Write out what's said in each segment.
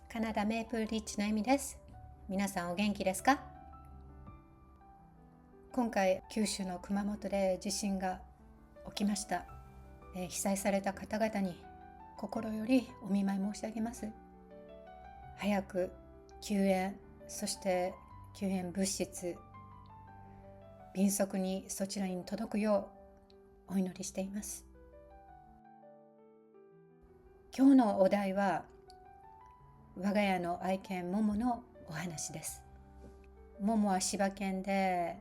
カナダメープルリッジのエミです。皆さんお元気ですか？今回九州の熊本で地震が起きました。被災された方々に心よりお見舞い申し上げます。早く救援、そして救援物質迅速にそちらに届くようお祈りしています。今日のお題は我が家の愛犬モモのお話です。モモは柴犬で、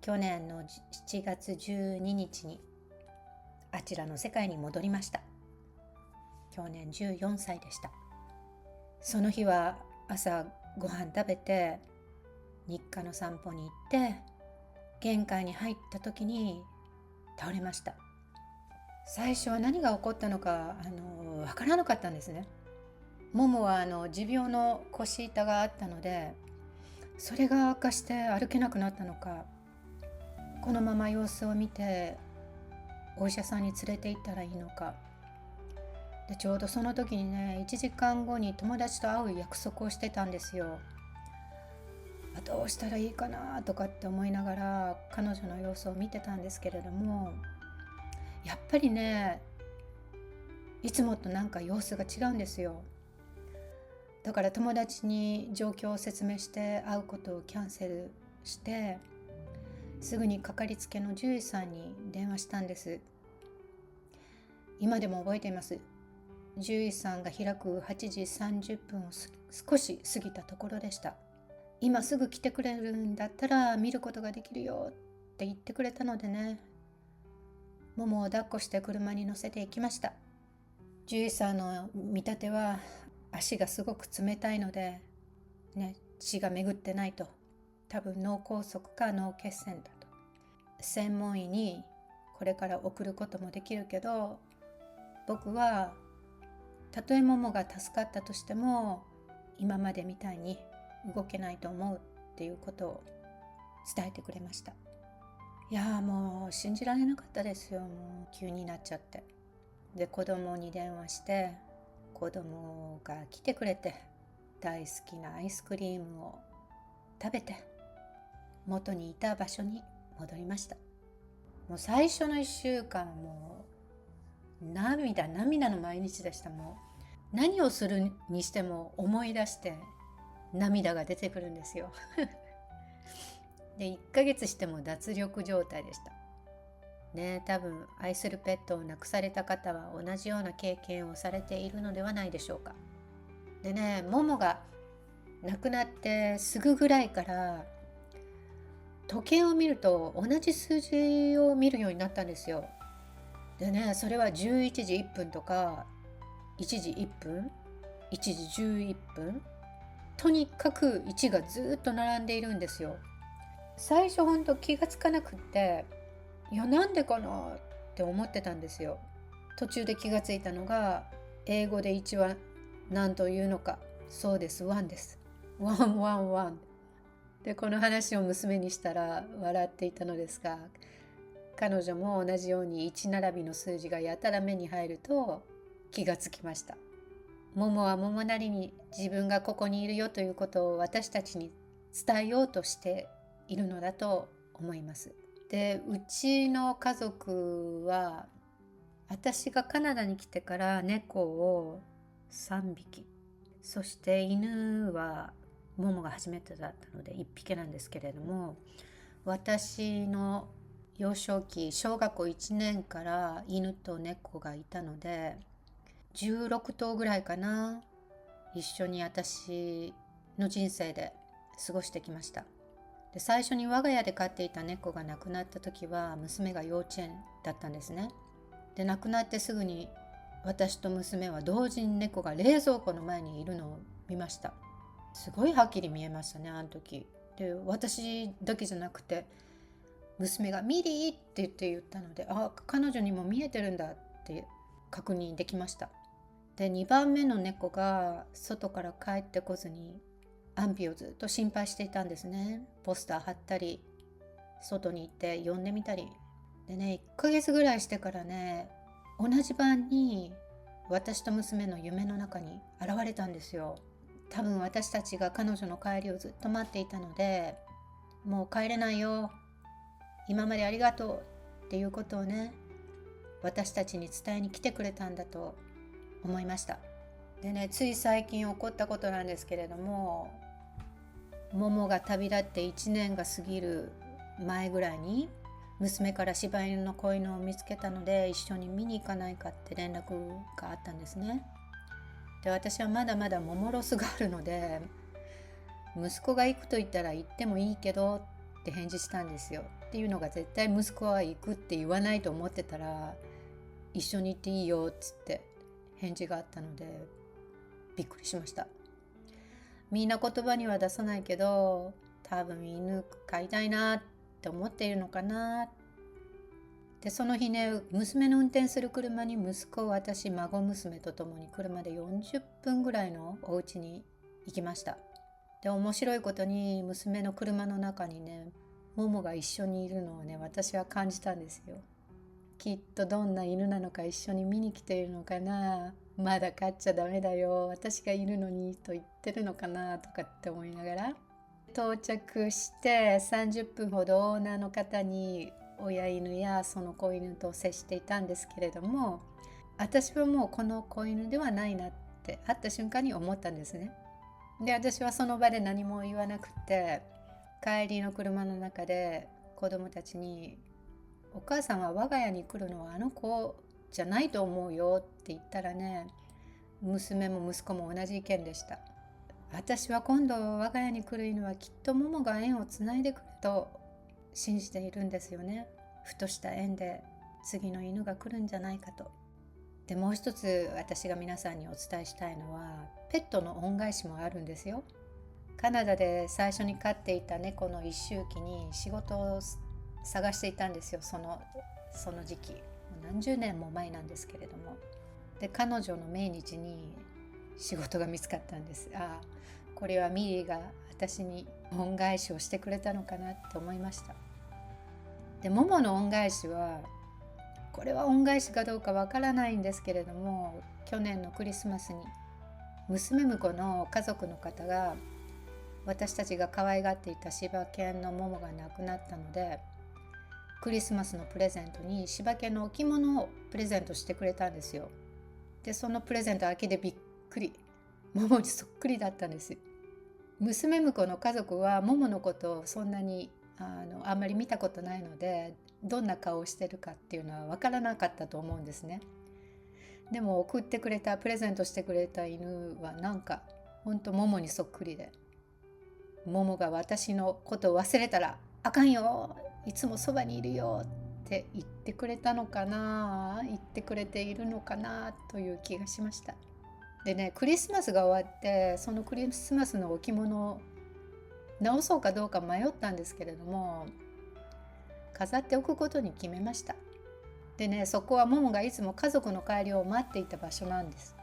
去年の7月12日にあちらの世界に戻りました。去年14歳でした。その日は朝ご飯食べて日課の散歩に行って玄関に入った時に倒れました。最初は何が起こったのかわからなかったんですね。ももは持病の腰痛があったので、それが悪化して歩けなくなったのか、このまま様子を見てお医者さんに連れて行ったらいいのかで、ちょうどその時にね、1時間後に友達と会う約束をしてたんですよ。どうしたらいいかなとかって思いながら彼女の様子を見てたんですけれども、やっぱりね、いつもとなんか様子が違うんですよ。だから友達に状況を説明して会うことをキャンセルして、すぐにかかりつけの獣医さんに電話したんです。今でも覚えています。獣医さんが開く8時30分を少し過ぎたところでした。今すぐ来てくれるんだったら見ることができるよって言ってくれたのでね、ももを抱っこして車に乗せて行きました。獣医さんの見立ては足がすごく冷たいので、血が巡ってないと、多分脳梗塞か脳血栓だと。専門医にこれから送ることもできるけど、僕はたとえももが助かったとしても今までみたいに動けないと思うっていうことを伝えてくれました。いやもう信じられなかったですよ。もう急になっちゃって。で、子供に電話して子供が来てくれて、大好きなアイスクリームを食べて元にいた場所に戻りました。もう最初の1週間もう涙の毎日でした。もう何をするにしても思い出して涙が出てくるんですよで、1ヶ月しても脱力状態でしたね。多分愛するペットを亡くされた方は同じような経験をされているのではないでしょうか。でね、ももが亡くなってすぐぐらいから時計を見ると同じ数字を見るようになったんですよ。でね、それは11時1分とか1時1分、1時11分、とにかく1がずっと並んでいるんですよ。最初ほんと気がつかなくって、いやなんでかなって思ってたんですよ。途中で気がついたのが、英語で1は何というのか。そうです、1です。111で、この話を娘にしたら笑っていたのですが、彼女も同じように1並びの数字がやたら目に入ると気がつきました。ももはももなりに自分がここにいるよということを私たちに伝えようとしているのだと思います。で、うちの家族は私がカナダに来てから猫を3匹、そして犬はももが初めてだったので1匹なんですけれども、私の幼少期、小学校1年から犬と猫がいたので16頭ぐらいかな、一緒に私の人生で過ごしてきました。で、最初に我が家で飼っていた猫が亡くなった時は娘が幼稚園だったんですね。で、亡くなってすぐに私と娘は同時に猫が冷蔵庫の前にいるのを見ました。すごいはっきり見えましたね、あの時。で、私だけじゃなくて娘がミリーって言ったので、彼女にも見えてるんだって確認できました。で、2番目の猫が外から帰ってこずに安否をずっと心配していたんですね。ポスター貼ったり外に行って呼んでみたりでね、1ヶ月ぐらいしてからね、同じ晩に私と娘の夢の中に現れたんですよ。多分私たちが彼女の帰りをずっと待っていたので、もう帰れないよ、今までありがとうっていうことをね、私たちに伝えに来てくれたんだと思いました。でね、つい最近起こったことなんですけれども、モモが旅立って1年が過ぎる前ぐらいに娘から柴犬の子犬を見つけたので、一緒に見に行かないかって連絡があったんですね。で、私はまだまだモモロスがあるので、息子が行くと言ったら行ってもいいけどって返事したんですよ。っていうのが、絶対息子は行くって言わないと思ってたら、一緒に行っていいよっつって返事があったのでびっくりしました。みんな言葉には出さないけど、多分犬飼いたいなって思っているのかな。で、その日ね、娘の運転する車に息子、私、孫娘と共に車で40分ぐらいのお家に行きました。で、面白いことに娘の車の中にね、モモが一緒にいるのをね、私は感じたんですよ。きっとどんな犬なのか一緒に見に来ているのかな、まだ飼っちゃダメだよ、私がいるのにと言ってるのかなとかって思いながら、到着して30分ほどオーナーの方に親犬やその子犬と接していたんですけれども、私はもうこの子犬ではないなって会った瞬間に思ったんですね。で、私はその場で何も言わなくて、帰りの車の中で子供たちに、お母さんは我が家に来るのはあの子じゃないと思うよって言ったらね、娘も息子も同じ意見でした。私は今度我が家に来る犬はきっとモモが縁をつないでくると信じているんですよね。ふとした縁で次の犬が来るんじゃないかと。で、もう一つ私が皆さんにお伝えしたいのは、ペットの恩返しもあるんですよ。カナダで最初に飼っていた猫の一周期に仕事を探していたんですよ。その時期、何十年も前なんですけれども。で、彼女の命日に仕事が見つかったんです。ああ、これはミリーが私に恩返しをしてくれたのかなって思いました。で、モモの恩返しは、これは恩返しかどうかわからないんですけれども、去年のクリスマスに娘婿の家族の方が、私たちが可愛がっていた柴犬のモモが亡くなったので、クリスマスのプレゼントに柴犬の置物をプレゼントしてくれたんですよ。で、そのプレゼント開けてびっくり、モモにそっくりだったんです。娘婿の家族はモモのことをそんなにあんまり見たことないので、どんな顔をしてるかっていうのは分からなかったと思うんですね。でも送ってくれた、プレゼントしてくれた犬はなんかほんとモモにそっくりで、モモが私のことを忘れたらあかんよ、いつもそばにいるよって言ってくれたのかな、言ってくれているのかなという気がしました。でね、クリスマスが終わって、そのクリスマスの置物を直そうかどうか迷ったんですけれども、飾っておくことに決めました。でね、そこはモモがいつも家族の帰りを待っていた場所なんです。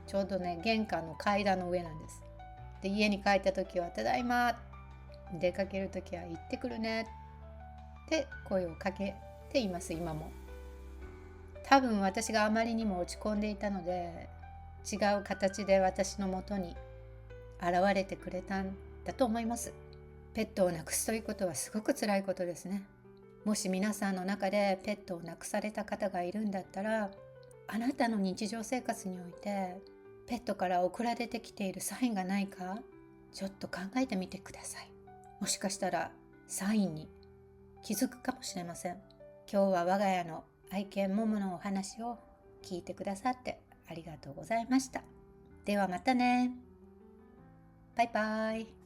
ちょうどね、玄関の階段の上なんです。で、家に帰った時はただいま、出かける時は行ってくるねって声をかけています。今も多分私があまりにも落ち込んでいたので、違う形で私のもとに現れてくれたんだと思います。ペットを亡くすということはすごく辛いことですね。もし皆さんの中でペットを亡くされた方がいるんだったら、あなたの日常生活においてペットから送られてきているサインがないか、ちょっと考えてみてください。もしかしたらサインに気づくかもしれません。今日は我が家の愛犬モモのお話を聞いてくださってありがとうございました。ではまたね。バイバイ。